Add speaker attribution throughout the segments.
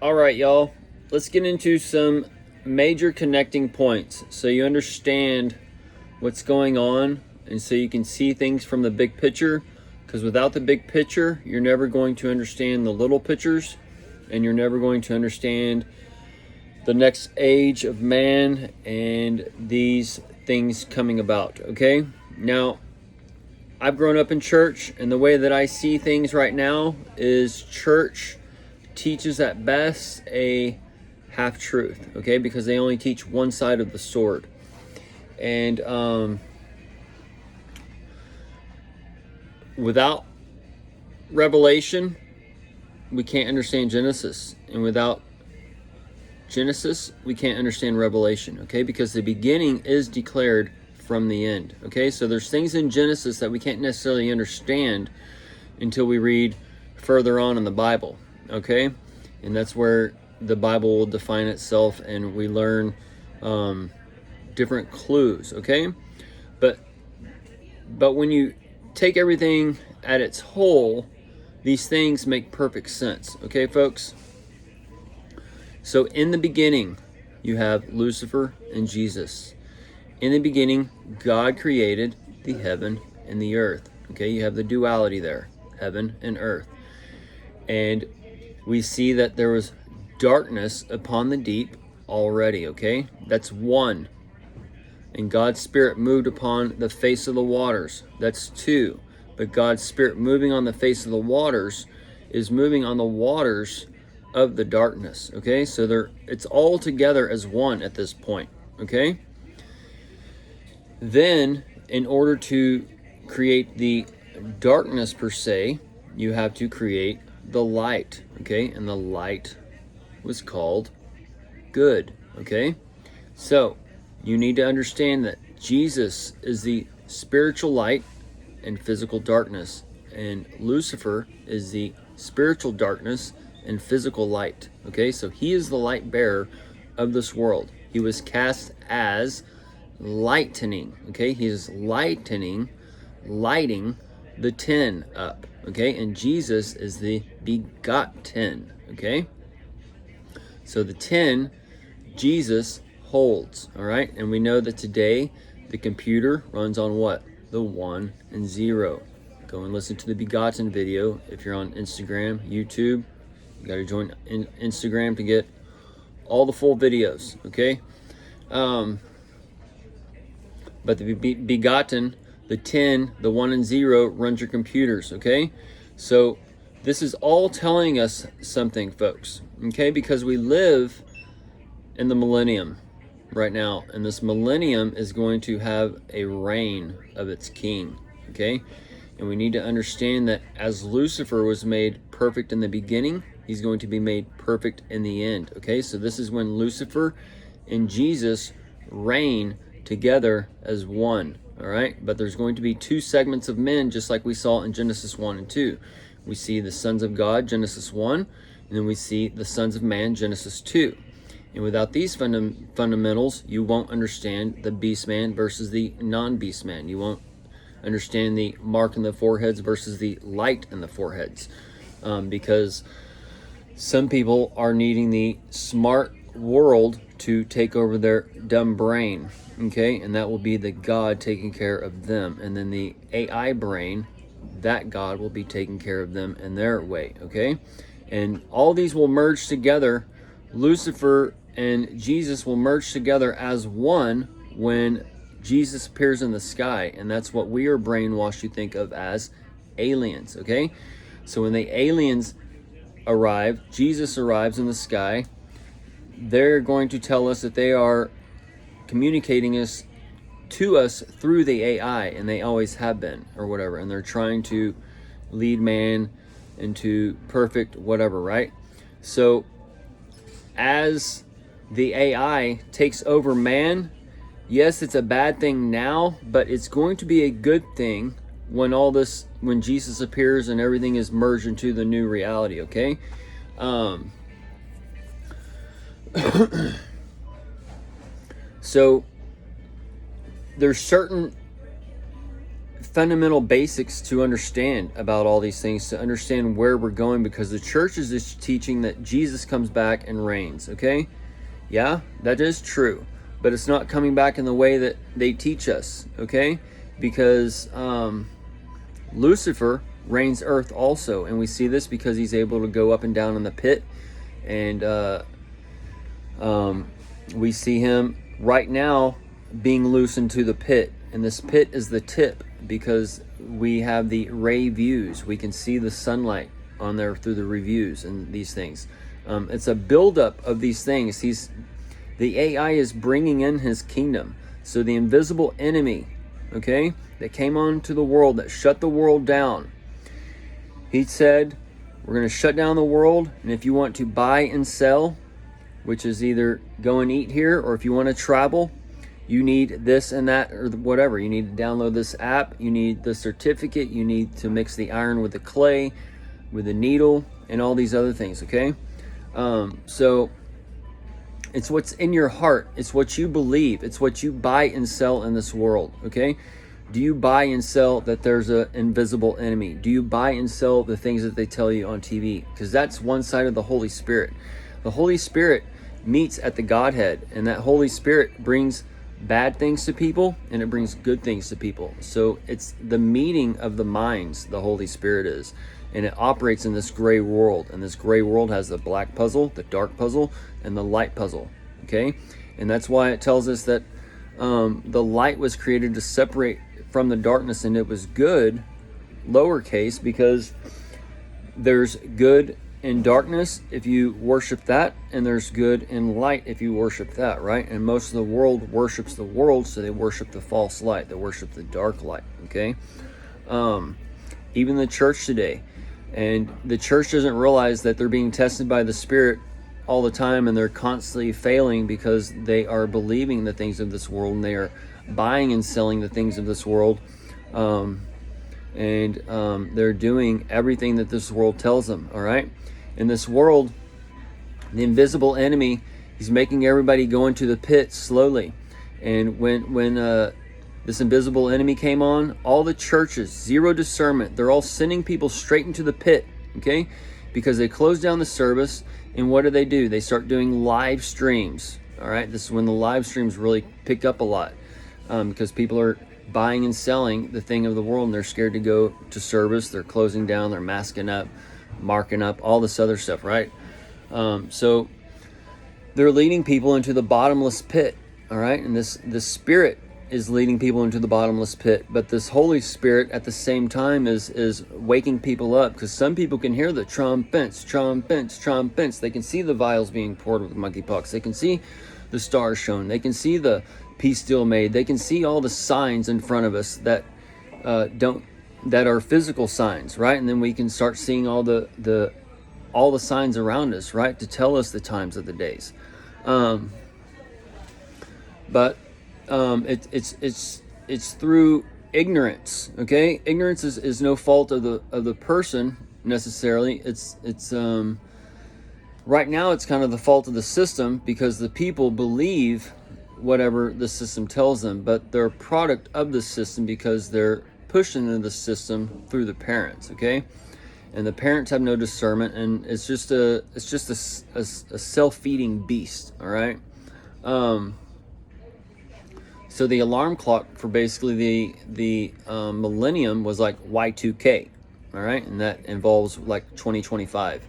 Speaker 1: All right, y'all. Let's get into some major connecting points so you understand what's going on and so you can see things from the big picture. Because without the big picture, you're never going to understand the little pictures, and you're never going to understand the next age of man and these things coming about, okay? Now, I've grown up in church, and the way that I see things right now is church teaches at best a half-truth, okay? Because they only teach one side of the sword. And without revelation, we can't understand Genesis. And without Genesis, we can't understand Revelation, okay? Because the beginning is declared from the end, okay? So there's things in Genesis that we can't necessarily understand until we read further on in the Bible, okay? And that's where the Bible will define itself, and we learn different clues, okay? But when you take everything at its whole, these things make perfect sense, okay, folks? So in the beginning, you have Lucifer and Jesus. In the beginning, God created the heaven and the earth, okay? You have the duality there, heaven and earth. And we see that there was darkness upon the deep already, okay? That's one. And God's Spirit moved upon the face of the waters. That's two. But God's Spirit moving on the face of the waters is moving on the waters of the darkness, okay? So it's all together as one at this point, okay? Then, in order to create the darkness per se, you have to create the light, okay? And the light was called good, okay? So, you need to understand that Jesus is the spiritual light and physical darkness, and Lucifer is the spiritual darkness and physical light, okay? So he is the light bearer of this world. He was cast as lightening, okay? He is lighting the 10 up, okay? And Jesus is the begotten, okay? So the 10, Jesus holds, all right? And we know that today the computer runs on what? The 1 and 0. Go and listen to the begotten video. If you're on Instagram, YouTube, you got to join Instagram to get all the full videos, okay? But the begotten, the 10, the 1 and 0 runs your computers, okay? So this is all telling us something, folks, okay? Because we live in the millennium right now, and this millennium is going to have a reign of its king, okay? And we need to understand that as Lucifer was made perfect in the beginning, he's going to be made perfect in the end, okay? So this is when Lucifer and Jesus reign together as one, all right? But there's going to be two segments of men, just like we saw in Genesis 1 and 2. We see the sons of God, Genesis 1, and then we see the sons of man, Genesis 2. And without these fundamentals, you won't understand the beast man versus the non-beast man. You won't understand the mark in the foreheads versus the light in the foreheads. Because some people are needing the smart world to take over their dumb brain, okay? And that will be the God taking care of them. And then the AI brain, that God will be taking care of them in their way, okay? And all these will merge together. Lucifer and Jesus will merge together as one when Jesus appears in the sky, and that's what we are brainwashed to think of as aliens, okay? So when the aliens arrive, Jesus arrives in the sky, they're going to tell us that they are communicating to us through the AI, and they always have been, or whatever, and they're trying to lead man into perfect whatever, right? So as the AI takes over man, yes, it's a bad thing now, but it's going to be a good thing when Jesus appears and everything is merged into the new reality, okay? So there's certain fundamental basics to understand about all these things, to understand where we're going, because the church is just teaching that Jesus comes back and reigns, okay? Yeah, that is true, but it's not coming back in the way that they teach us, okay? Because Lucifer reigns earth also, and we see this because he's able to go up and down in the pit, and we see him right now being loose into the pit, and this pit is the tip, because we have the ray views. We can see the sunlight on there through the reviews and these things. It's a buildup of these things. The AI is bringing in his kingdom. So the invisible enemy, okay, that came onto the world, that shut the world down, he said, we're going to shut down the world, and if you want to buy and sell, which is either go and eat here, or if you want to travel, you need this and that, or whatever. You need to download this app, you need the certificate, you need to mix the iron with the clay, with the needle, and all these other things, okay? So it's what's in your heart, it's what you believe, it's what you buy and sell in this world, okay? Do you buy and sell that there's an invisible enemy? Do you buy and sell the things that they tell you on TV? Because that's one side of the Holy Spirit. The Holy Spirit meets at the Godhead, and that Holy Spirit brings bad things to people, and it brings good things to people. So it's the meeting of the minds, the Holy Spirit is, and it operates in this gray world, and this gray world has the black puzzle, the dark puzzle, and the light puzzle, okay? And that's why it tells us that the light was created to separate from the darkness, and it was good, lowercase, because there's good in darkness if you worship that, and there's good in light if you worship that, right? And most of the world worships the world, so they worship the false light, they worship the dark light, okay? Even the church today, and the church doesn't realize that they're being tested by the Spirit all the time, and they're constantly failing because they are believing the things of this world, and they are buying and selling the things of this world, and they're doing everything that this world tells them, all right? In this world, the invisible enemy, he's making everybody go into the pit slowly. And when this invisible enemy came on, all the churches, zero discernment, they're all sending people straight into the pit, okay? Because they close down the service, and what do? They start doing live streams, all right? This is when the live streams really picked up a lot, because people are buying and selling the thing of the world, and they're scared to go to service. They're closing down, they're masking up, marking up, all this other stuff, right? So they're leading people into the bottomless pit, all right? And this Spirit is leading people into the bottomless pit, but this Holy Spirit at the same time is waking people up, because some people can hear the trumpets. They can see the vials being poured with monkeypox. They can see the stars shown. They can see the peace deal made. They can see all the signs in front of us that that are physical signs, right? And then we can start seeing all the signs around us, right, to tell us the times of the days. But it's through ignorance, okay? Ignorance is no fault of the person necessarily. It's right now it's kind of the fault of the system, because the people believe whatever the system tells them, but they're a product of the system because they're pushed into the system through the parents, okay? And the parents have no discernment, and it's just a self-feeding beast, all right? So the alarm clock for basically the millennium was like Y2K, all right? And that involves like 2025.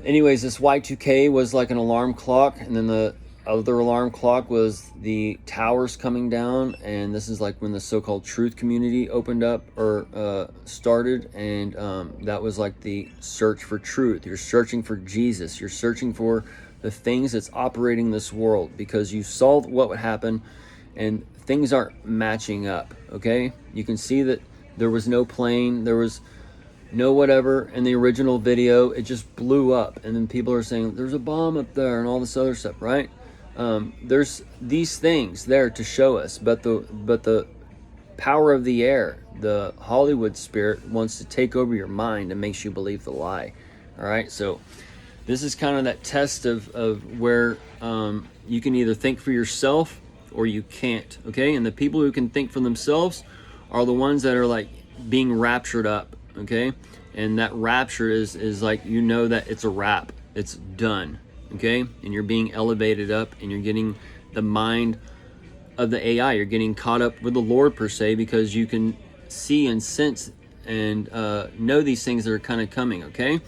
Speaker 1: Anyways, this Y2K was like an alarm clock, and then the other alarm clock was the towers coming down, and this is like when the so-called truth community opened up or started, and that was like the search for truth. You're searching for Jesus. You're searching for the things that's operating this world, because you saw what would happen, and things aren't matching up, okay? You can see that there was no plane, there was no whatever in the original video. It just blew up, and then people are saying there's a bomb up there and all this other stuff, right? There's these things there to show us, but the power of the air, the Hollywood spirit, wants to take over your mind and makes you believe the lie. All right, so this is kind of that test of where you can either think for yourself or you can't, okay? And the people who can think for themselves are the ones that are like being raptured up, okay? And that rapture is like, you know that it's a wrap, it's done, okay? And you're being elevated up, and you're getting the mind of the AI. You're getting caught up with the Lord per se, because you can see and sense and know these things that are kind of coming, okay?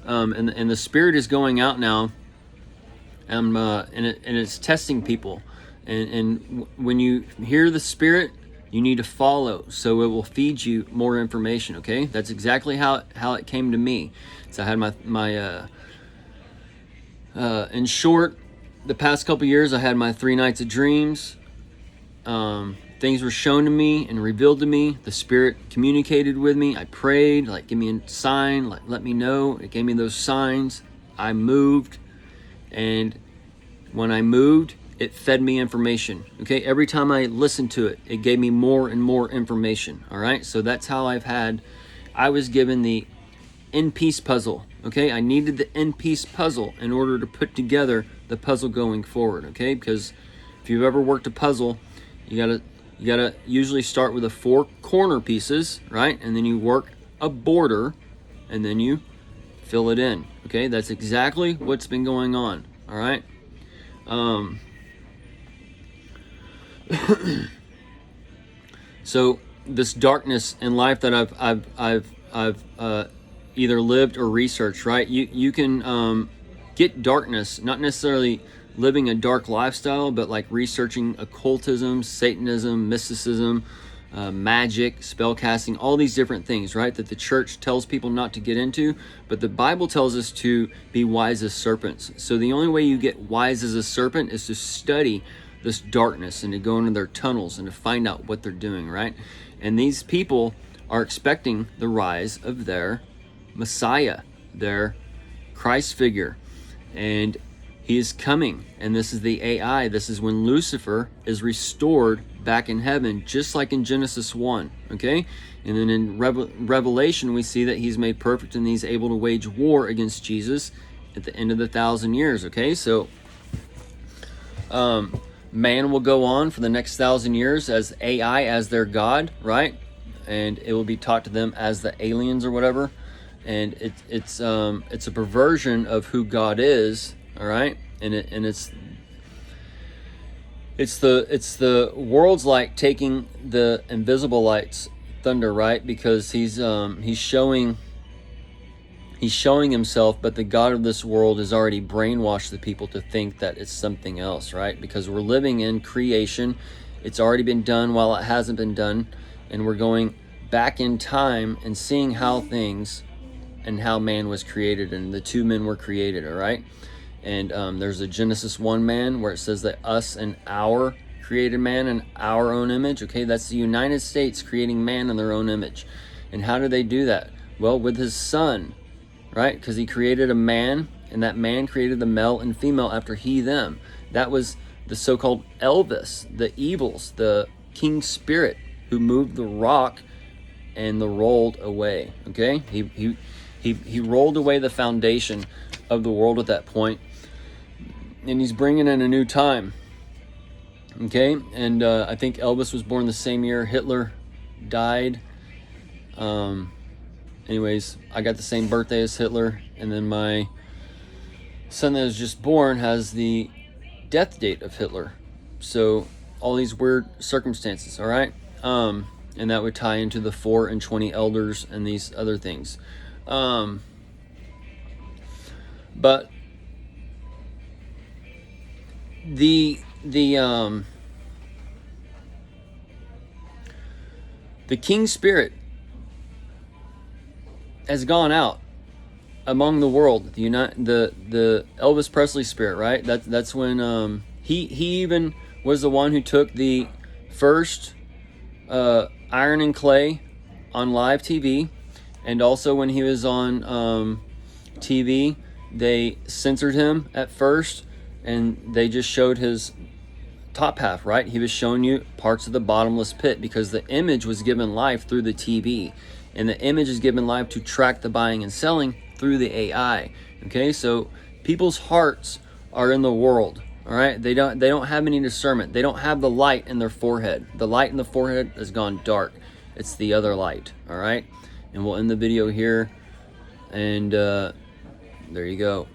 Speaker 1: And the Spirit is going out now, and it's testing people. And when you hear the Spirit, you need to follow, so it will feed you more information, okay? That's exactly how it came to me. So I had my in short, the past couple years, I had my 3 nights of dreams. Things were shown to me and revealed to me. The Spirit communicated with me. I prayed, like, give me a sign, like, let me know. It gave me those signs. I moved, and when I moved, it fed me information, okay? Every time I listened to it, it gave me more and more information, all right? So that's how I was given the in-piece puzzle, okay? I needed the in-piece puzzle in order to put together the puzzle going forward, okay? Because if you've ever worked a puzzle, you gotta usually start with the 4 corner pieces, right? And then you work a border, and then you fill it in, okay? That's exactly what's been going on, all right? So this darkness in life that I've either lived or researched, right? You can get darkness, not necessarily living a dark lifestyle, but like researching occultism, Satanism, mysticism, magic, spellcasting, all these different things, right? That the church tells people not to get into, but the Bible tells us to be wise as serpents. So the only way you get wise as a serpent is to study this darkness and to go into their tunnels and to find out what they're doing, right? And these people are expecting the rise of their Messiah, their Christ figure, and he is coming. And this is the AI. This is when Lucifer is restored back in heaven, just like in Genesis 1, okay? And then in Revelation, we see that he's made perfect and he's able to wage war against Jesus at the end of the 1,000 years, okay? So man will go on for the next 1,000 years as AI, as their God, right? And it will be taught to them as the aliens or whatever. And it's a perversion of who God is, all right? And it's the world's like taking the invisible light's thunder, right? Because he's showing himself, but the God of this world has already brainwashed the people to think that it's something else, right? Because we're living in creation. It's already been done while it hasn't been done, and we're going back in time and seeing how things and how man was created, and the 2 men were created, all right? And there's a Genesis 1 man where it says that us and our created man in our own image, okay? That's the United States creating man in their own image. And how did they do that? Well, with his son, right? Because he created a man, and that man created the male and female after he, them. That was the so-called Elvis, the evils, the king spirit who moved the rock and the rolled away, okay? He rolled away the foundation of the world at that point, and he's bringing in a new time, okay? And I think Elvis was born the same year Hitler died. Anyways, I got the same birthday as Hitler, and then my son that was just born has the death date of Hitler. So all these weird circumstances, all right? And that would tie into the 4 and 20 elders and these other things. But the king spirit has gone out among the world. The Elvis Presley spirit, right? That's when he even was the one who took the first Iron and Clay on live TV, and also when he was on TV, they censored him at first, and they just showed his top half, right? He was showing you parts of the bottomless pit because the image was given life through the TV, and the image is given life to track the buying and selling through the AI. Okay, so people's hearts are in the world, All right, they don't have any discernment. They don't have the light in their forehead. The light in the forehead has gone dark. It's the other light. All right, and we'll end the video here. And there you go.